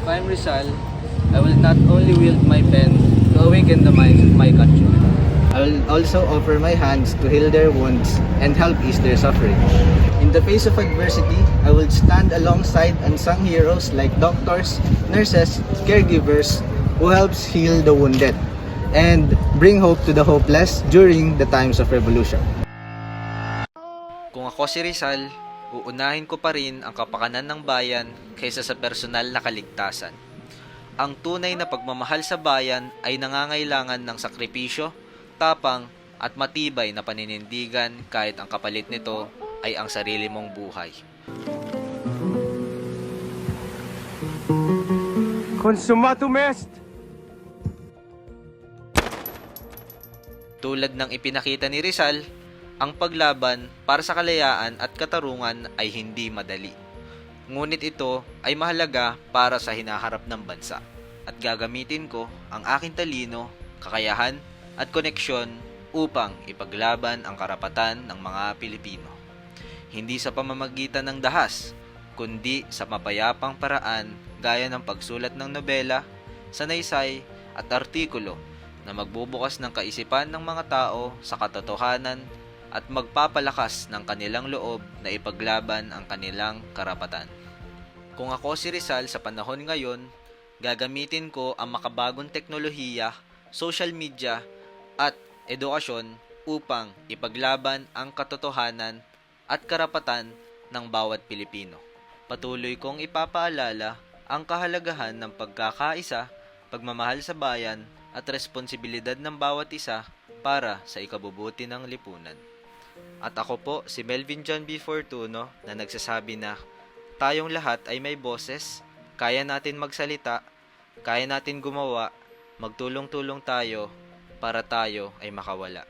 If I'm Rizal, I will not only wield my pen to awaken the minds of my countrymen. I will also offer my hands to heal their wounds and help ease their suffering. In the face of adversity, I will stand alongside unsung heroes like doctors, nurses, caregivers who helps heal the wounded and bring hope to the hopeless during the times of revolution. Kung ako si Rizal, uunahin ko pa rin ang kapakanan ng bayan kaysa sa personal na kaligtasan. Ang tunay na pagmamahal sa bayan ay nangangailangan ng sakripisyo, tapang at matibay na paninindigan kahit ang kapalit nito ay ang sarili mong buhay. Consumatum est! Tulad ng ipinakita ni Rizal, ang paglaban para sa kalayaan at katarungan ay hindi madali. Ngunit ito ay mahalaga para sa hinaharap ng bansa. At gagamitin ko ang aking talino, kakayahan at koneksyon upang ipaglaban ang karapatan ng mga Pilipino. Hindi sa pamamagitan ng dahas, kundi sa mapayapang paraan gaya ng pagsulat ng nobela, sanaysay at artikulo na magbubukas ng kaisipan ng mga tao sa katotohanan at magpapalakas ng kanilang loob na ipaglaban ang kanilang karapatan. Kung ako si Rizal sa panahon ngayon, gagamitin ko ang makabagong teknolohiya, social media at edukasyon upang ipaglaban ang katotohanan at karapatan ng bawat Pilipino. Patuloy kong ipapaalala ang kahalagahan ng pagkakaisa, pagmamahal sa bayan at responsibilidad ng bawat isa para sa ikabubuti ng lipunan. At ako po si Melvin John B. Fortuno na nagsasabi na tayong lahat ay may boses, kaya natin magsalita, kaya natin gumawa, magtulong-tulong tayo para tayo ay makawala.